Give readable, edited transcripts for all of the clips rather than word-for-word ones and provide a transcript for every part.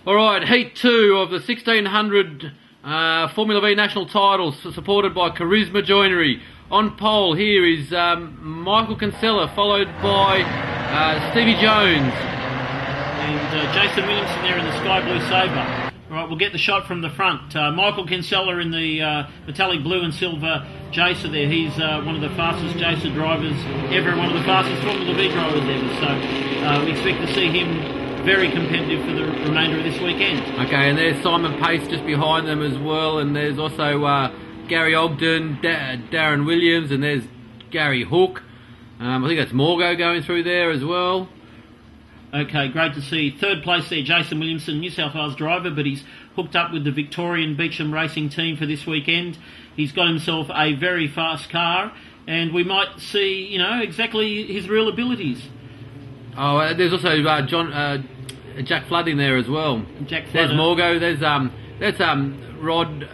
All right, Heat 2 of the 1600 Formula V national titles, supported by Charisma Joinery. On pole here is Michael Kinsella, followed by Stevie Jones. And Jason Williamson there in the sky blue Sabre. All right, we'll get the shot from the front. Michael Kinsella in the metallic blue and silver Jacer there. He's one of the fastest Jacer drivers ever, one of the fastest Formula V drivers ever. So we expect to see him very competitive for the remainder of this weekend. Okay, and there's Simon Pace just behind them as well, and there's also Gary Ogden, Darren Williams, and there's Gary Hook. I think that's Morgo going through there as well. Okay, great to see. Third place there, Jason Williamson, New South Wales driver, but he's hooked up with the Victorian Beecham Racing team for this weekend. He's got himself a very fast car, and we might see, you know, exactly his real abilities. Oh, there's also Jack Flood in there as well. Jack Flood. There's Morgo. There's Rod.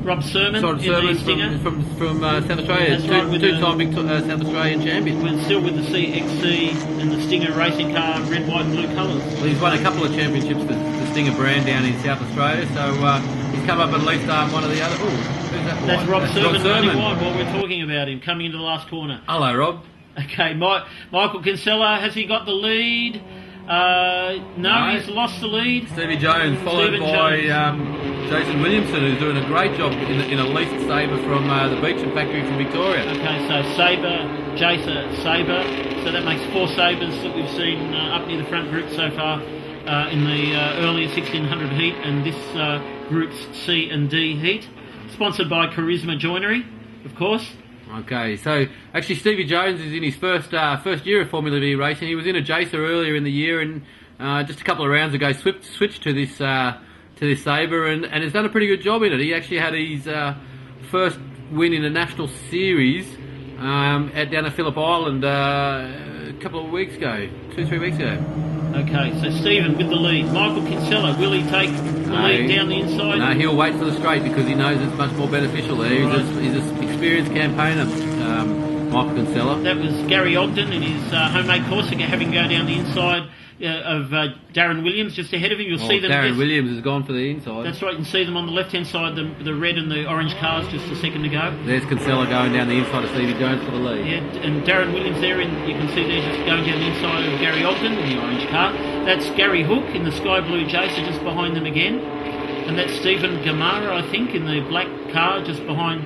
Rob Sermon from South Australia. That's right, two-time South Australian champion. We're still with the CXC and the Stinger racing car, red, white and blue colours. Well, he's won a couple of championships for the Stinger brand down in South Australia, so he's come up at least one of the other. Who's that? That's Rob Sermon, Sermon. While we're talking about him, coming into the last corner. Hello, Rob. Okay, Michael Kinsella, has he got the lead? No, he's lost the lead. Stevie Jones, followed by Jason Williamson, who's doing a great job in a leased Sabre from the Beecham factory from Victoria. Okay, so Sabre, Jacer, Sabre. So that makes 4 Sabres that we've seen up near the front group so far in the earlier 1600 heat and this group's C and D heat. Sponsored by Charisma Joinery, of course. Okay, so actually Stevie Jones is in his first year of Formula V racing. He was in a Jacer earlier in the year, and just a couple of rounds ago switched to this Sabre and has done a pretty good job in it. He actually had his first win in a national series down at Phillip Island a couple of weeks ago, 2-3 weeks ago. Okay, so Stephen with the lead. Michael Kinsella, will he take the lead down the inside? No, he'll wait for the straight because he knows it's much more beneficial there. He's an experienced campaigner, Michael Kinsella. That was Gary Ogden in his homemade Corsica, having go down the inside of Darren Williams just ahead of him. You'll see them. Darren Williams has gone for the inside. That's right, you can see them on the left-hand side, the red and the orange cars just a second ago. There's Kinsella going down the inside of Stevie Jones for the lead. Yeah, and Darren Williams there, you can see there just going down the inside of Gary Ogden in the orange car. That's Gary Hook in the sky blue Jacer just behind them again. And that's Stephen Gamara, I think, in the black car just behind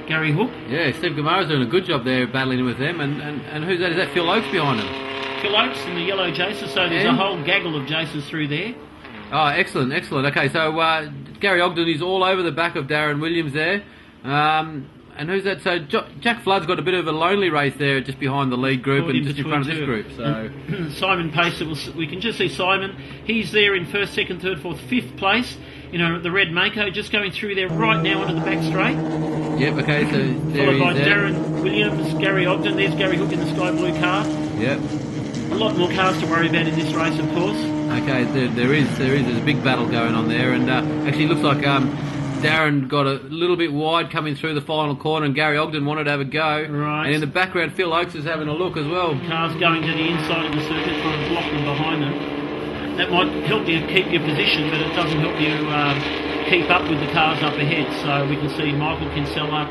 Gary Hook. Yeah, Steve Gamara's doing a good job there battling with them. And who's that? Is that Phil Oakes behind him? Phil Oakes in the yellow Jacer, so there's a whole gaggle of Jacers through there. Oh, excellent. Okay, so Gary Ogden is all over the back of Darren Williams there. And who's that? So Jack Flood's got a bit of a lonely race there just behind the lead group and just in front of this group. So Simon Pace, we can just see Simon. He's there in first, second, third, fourth, fifth place. You know, the red Mako just going through there right now onto the back straight. Yep, okay, so there followed by there. Darren Williams, Gary Ogden. There's Gary Hook in the sky blue car. Yep. A lot more cars to worry about in this race, of course. Okay, there's a big battle going on there, and actually looks like Darren got a little bit wide coming through the final corner, and Gary Ogden wanted to have a go. Right. And in the background, Phil Oakes is having a look as well. Cars going to the inside of the circuit, trying to block them behind them. That might help you keep your position, but it doesn't help you keep up with the cars up ahead. So we can see Michael Kinsella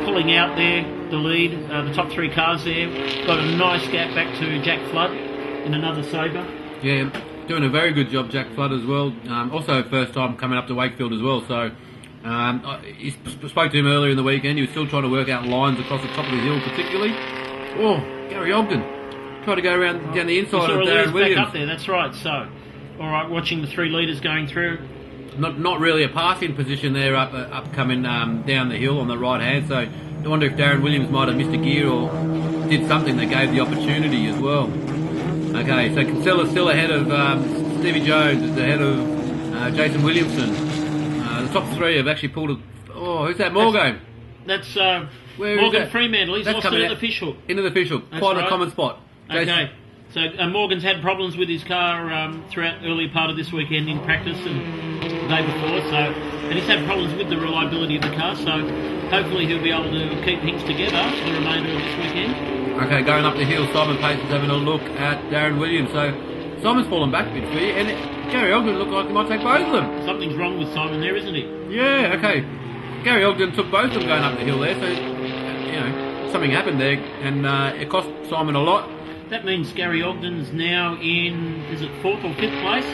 pulling out there, the lead, the top 3 cars there. Got a nice gap back to Jack Flood in another Sabre. Yeah, doing a very good job, Jack Flood, as well. Also first time coming up to Wakfield as well, so he spoke to him earlier in the weekend. He was still trying to work out lines across the top of the hill particularly. Oh, Gary Ogden tried to go around down the inside of Darren Williams. Back up there, that's right. So, all right, watching the 3 leaders going through. Not really a passing position there up coming down the hill on the right hand, so I wonder if Darren Williams might have missed a gear or did something that gave the opportunity as well. Okay, so Kinsella's still ahead of Stevie Jones, is ahead of Jason Williamson. The top 3 have actually pulled who's that? Morgan. That's Morgan Fremantle. He's lost it at the fish hook. Into the fish hook. Quite a common spot. Jason. Okay. So Morgan's had problems with his car throughout the early part of this weekend in practice and the day before. And he's had problems with the reliability of the car. So hopefully he'll be able to keep things together for the remainder of this weekend. Okay, going up the hill, Simon Pace is having a look at Darren Williams. So Simon's fallen back a bit for you, and Gary Ogden looked like he might take both of them. Something's wrong with Simon there, isn't it? Yeah, okay. Gary Ogden took both of them going up the hill there, so, you know, something happened there, and it cost Simon a lot. That means Gary Ogden's now in, is it 4th or 5th place?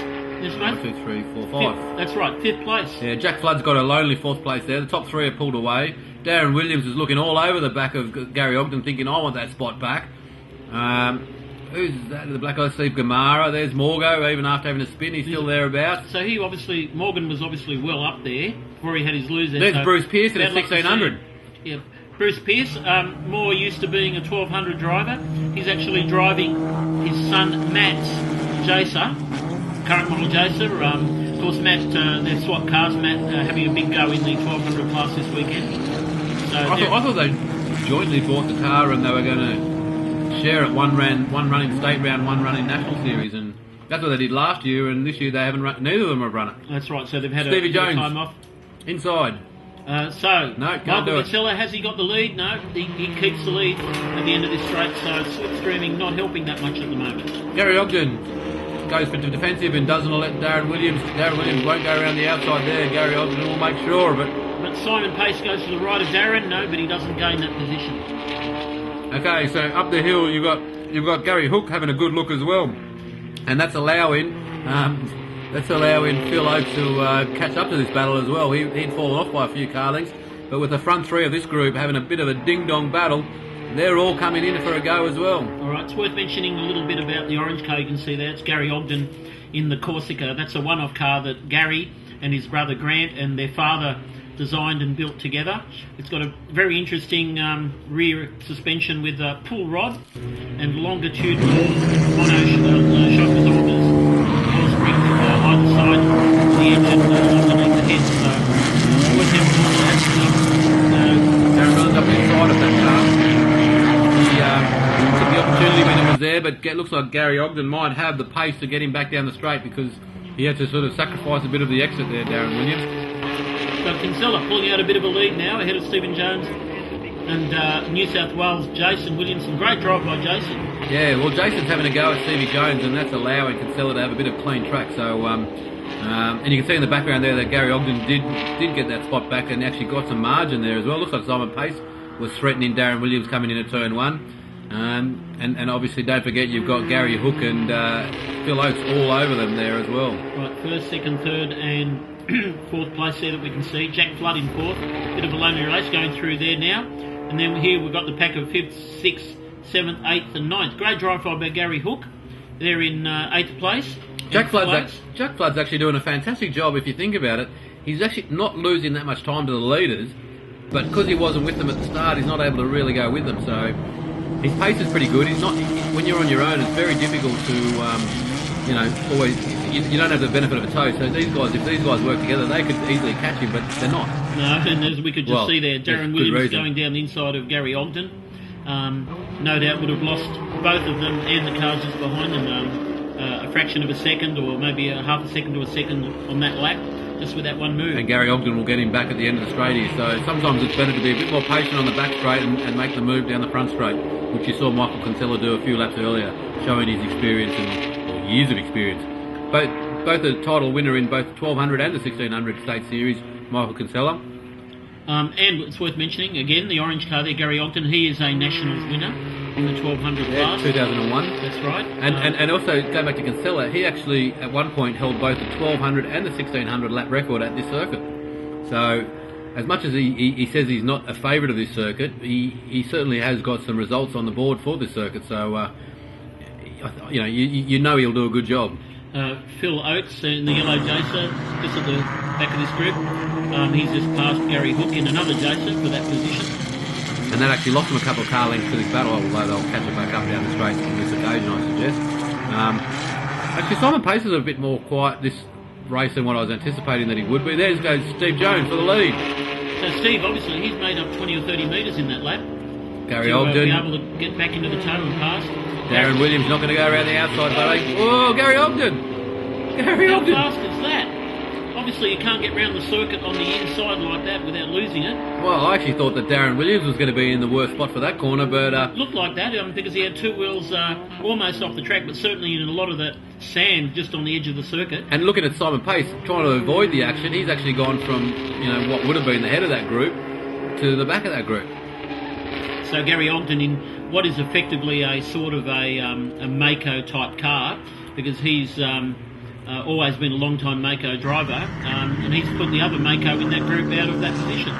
This month? 1, 2, 3, 4, 5. That's right, 5th place. Yeah, Jack Flood's got a lonely 4th place there. The top 3 are pulled away. Darren Williams is looking all over the back of Gary Ogden, thinking, I want that spot back. Who's that? The black eye Steve Gamara. There's Morgo, even after having a spin, he's still thereabouts. So Morgan was obviously well up there before he had his loser. There's so Bruce Pearce at 1600. Yeah, Bruce Pearce, more used to being a 1200 driver. He's actually driving his son Matt's Jacer, current model Jacer. Of course, Matt, they've swapped cars. Matt having a big go in the 1200 class this weekend. So I thought they jointly bought the car and they were going to share it. One running state round, one running national series, and that's what they did last year. And this year they haven't run. Neither of them have run it. That's right. So they've had Stevie a Jones time off. Inside. No, Michael do it. Kinsella, has he got the lead? No, he keeps the lead at the end of this straight. So slipstreaming not helping that much at the moment. Gary Ogden goes for defensive and doesn't let Darren Williams. Darren Williams won't go around the outside there. Gary Ogden will make sure of it. But Simon Pace goes to the right of Darren. No, but he doesn't gain that position. Okay, so up the hill you've got Gary Hook having a good look as well, and that's allowing Phil Oakes to catch up to this battle as well. He'd fallen off by a few car lengths, but with the front 3 of this group having a bit of a ding-dong battle, they're all coming in for a go as well. All right, it's worth mentioning a little bit about the orange car. You can see there, it's Gary Ogden in the Corsica. That's a one-off car that Gary and his brother Grant and their father designed and built together. It's got a very interesting rear suspension with a pull rod and longitudinal mono shock absorbers, coil springs either side of the engine underneath the head. So worth having a look at that. Darren runs up inside of that car. The opportunity when it was there, but it looks like Gary Ogden might have the pace to get him back down the straight because he had to sort of sacrifice a bit of the exit there, Darren Williams. So Kinsella pulling out a bit of a lead now ahead of Stephen Jones and New South Wales Jason Williamson. Great drive by Jason. Yeah, well Jason's having a go at Stevie Jones and that's allowing Kinsella to have a bit of clean track. So and you can see in the background there that Gary Ogden did get that spot back and actually got some margin there as well. Looks like Simon Pace was threatening Darren Williams coming into turn 1. And obviously don't forget you've got Gary Hook and Phil Oakes all over them there as well. Right, first, second, third and 4th place there that we can see. Jack Flood in 4th. Bit of a lonely race going through there now. And then here we've got the pack of 5th, 6th, 7th, 8th and 9th. Great drive by Gary Hook. They're in 8th place. Jack Flood's actually doing a fantastic job if you think about it. He's actually not losing that much time to the leaders, but because he wasn't with them at the start, he's not able to really go with them. So his pace is pretty good. He's not. When you're on your own, it's very difficult to, always. You don't have the benefit of a toe. So if these guys work together, they could easily catch him, but they're not. No, and as we could just see there, Darren Williams going down the inside of Gary Ogden. No doubt would have lost both of them and the cars just behind them a fraction of a second or maybe a half a second to a second on that lap, just with that one move. And Gary Ogden will get him back at the end of the straight here. So sometimes it's better to be a bit more patient on the back straight and make the move down the front straight, which you saw Michael Kinsella do a few laps earlier, showing his experience and years of experience. Both a title winner in both the 1200 and the 1600 state series, Michael Kinsella. And it's worth mentioning, again, the orange car there, Gary Ogden, he is a Nationals winner in the 1200 class. 2001. That's right. And also, going back to Kinsella, he actually at one point held both the 1200 and the 1600 lap record at this circuit. So, as much as he says he's not a favourite of this circuit, he certainly has got some results on the board for this circuit. So, you know he'll do a good job. Phil Oakes in the yellow Jacer, just at the back of this group. He's just passed Gary Hook in another Jacer for that position. And that actually lost him a couple of car lengths to this battle, although they'll catch it back up down the straight on this occasion, I suggest. Actually, Simon Pace is a bit more quiet this race than what I was anticipating that he would be. There goes Steve Jones for the lead. So Steve, obviously, he's made up 20 or 30 metres in that lap. Gary Ogden. Be able to get back into the toe and pass. Darren Williams not going to go around the outside, buddy. Oh, Gary Ogden! Gary Ogden! How fast is that? obviously you can't get round the circuit on the inside like that without losing it. Well, I actually thought that Darren Williams was going to be in the worst spot for that corner, but Looked like that because he had two wheels almost off the track, but certainly in a lot of that sand just on the edge of the circuit. and looking at Simon Pace, trying to avoid the action, he's actually gone from what would have been the head of that group to the back of that group. So Gary Ogden in what is effectively a sort of a Mako type car, because he's always been a long time Mako driver, and he's put the other Mako in that group out of that position.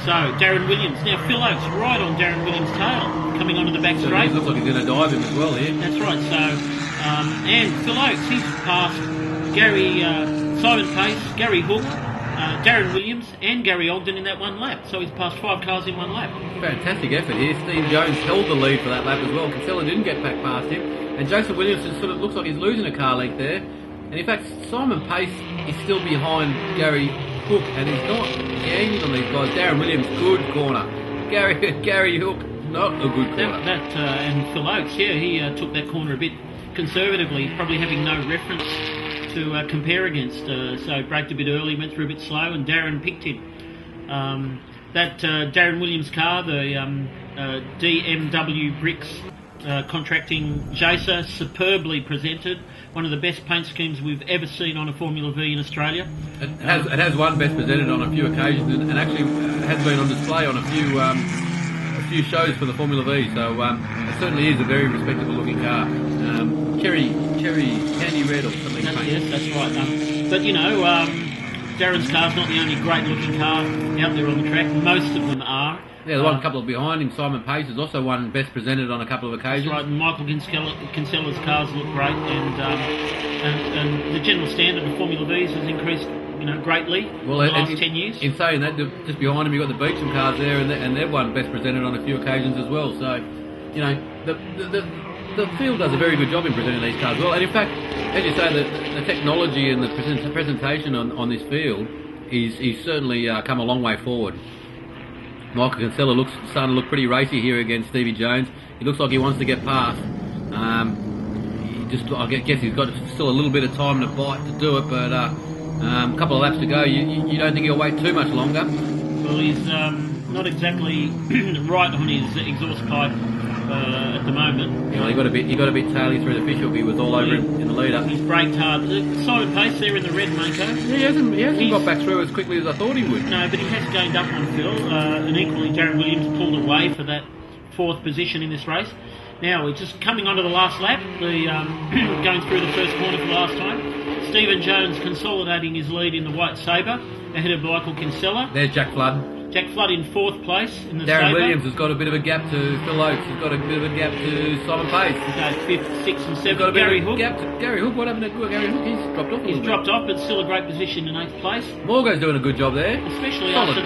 So Darren Williams, now Phil Oakes right on Darren Williams' tail, coming onto the back So straight. it looks like he's going to dive him as well here. That's right. So and Phil Oakes, he's passed Simon Pace, Gary Hook, Darren Williams and Gary Ogden in that one lap. So he's passed 5 cars in one lap. Fantastic effort here. Steve Jones held the lead for that lap as well. Kinsella didn't get back past him. And Jason Williamson sort of looks like he's losing a car length there. And in fact, Simon Pace is still behind Gary Hook, and he's not gaining on these guys. Darren Williams, good corner. Gary Hook, not a good corner. And Phil Oakes, yeah, he took that corner a bit conservatively, probably having no reference to compare against. So braked a bit early, went through a bit slow, and Darren picked him. Darren Williams car, the DMW Bricks contracting Jacer, superbly presented. One of the best paint schemes we've ever seen on a Formula V in Australia. It has won Best Presented on a few occasions, and actually has been on display on a few shows for the Formula V. So it certainly is a very respectable looking car. Cherry candy red or something. Yes, that's right. But Darren's car's not the only great looking car out there on the track. Most of them are. Yeah, the one couple behind him, Simon Pace, has also won Best Presented on a couple of occasions. That's right, and Michael Kinsella's cars look great, and the general standard of Formula V's has increased, greatly in the last 10 years. In saying that, just behind him you've got the Beecham cars there, and they've won Best Presented on a few occasions as well. So, the field does a very good job in presenting these cars well. And in fact, as you say, the technology and the presentation on this field is certainly come a long way forward. Michael Kinsella starting to look pretty racy here against Stevie Jones. He looks like he wants to get past. I guess he's got still a little bit of time to bite to do it, but a couple of laps to go. You don't think he'll wait too much longer? Well, he's not exactly right on his exhaust pipe at the moment. He got a bit taily through the fish hook. He was all over him in the lead up. He's braked hard. Simon Pace there in the red Mako. Yeah, he hasn't got back through as quickly as I thought he would. No, but he has gained up on Phil, and equally Darren Williams pulled away for that 4th position in this race. Now we're just coming onto the last lap, going through the first corner for the last time. Stephen Jones consolidating his lead in the white Sabre ahead of Michael Kinsella. There's Jack Flood. Jack Flood in 4th place in the Darren Sabre. Williams has got a bit of a gap to Phil Oakes. He's got a bit of a gap to Simon Pace. Okay, 5th, 6th and 7th. Got a bit Gary of a Hook. gap to Gary Hook. What happened to Gary Hook? He's dropped off. He's dropped off, but still a great position in 8th place. Morgo's doing a good job there. Especially Solid.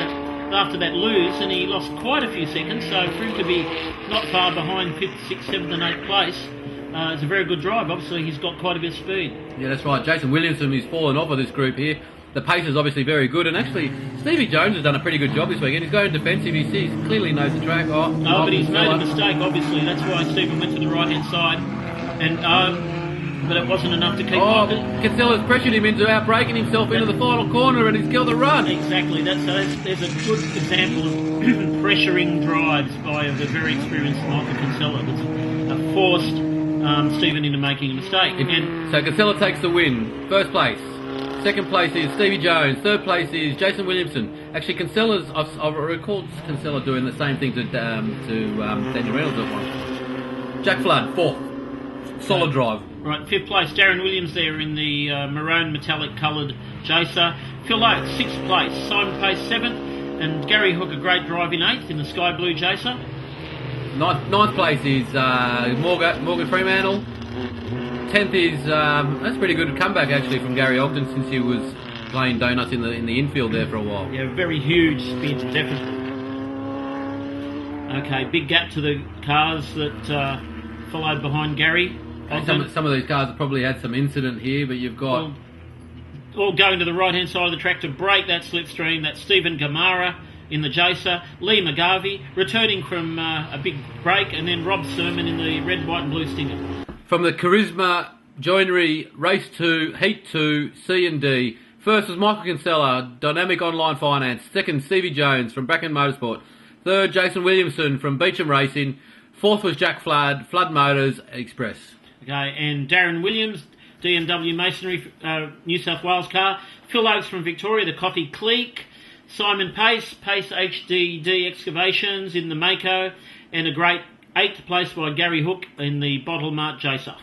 after that lose, and he lost quite a few seconds, so for him to be not far behind 5th, 6th, 7th and 8th place, it's a very good drive. Obviously he's got quite a bit of speed. Yeah, that's right. Jason Williamson is fallen off of this group here. The pace is obviously very good, and actually Stevie Jones has done a pretty good job this weekend. He's going defensive. He clearly knows the track. No, but he's made a mistake, obviously. That's why Stephen went to the right-hand side, and but it wasn't enough to keep up. Kinsella's pressured him into outbraking himself into the final corner, and he's killed the run. Exactly. There's a good example of pressuring drives by a very experienced Michael Kinsella that's forced Stephen into making a mistake. So Kinsella takes the win. First place. Second place is Stevie Jones. Third place is Jason Williamson. Actually, Kinsella's, I've recalled Kinsella doing the same thing to Daniel Reynolds at once. Jack Flood, 4th. Solid drive. Right, 5th place, Darren Williams there in the maroon metallic coloured Jacer. Phil Oakes, 6th place. Simon Pace, 7th. And Gary Hook, a great drive in 8th in the sky blue Jacer. Ninth place is Morgan Fremantle. 10th is that's pretty good comeback actually from Gary Ogden, since he was playing donuts in the infield there for a while. Yeah, very huge spin, definitely. Okay, big gap to the cars that followed behind Gary Ogden. Some of these cars have probably had some incident here, but you've got all going to the right hand side of the track to break that slipstream. That's Stephen Gamara in the Jacer, Lee McGarvey returning from a big break, and then Rob Sermon in the red, white and blue Stinger. From the Charisma Joinery Race 2, Heat 2, C and D, First was Michael Kinsella, Dynamic Online Finance. Second, Stevie Jones from Bracken Motorsport. Third, Jason Williamson from Beecham Racing. Fourth was Jack Flood, Flood Motors Express. Okay, and Darren Williams, DMW Masonry, New South Wales car. Phil Oakes from Victoria, the Coffee Clique. Simon Pace, Pace HDD Excavations in the Mako. And a great 8th place by Gary Hook in the Bottle Mart Jacer.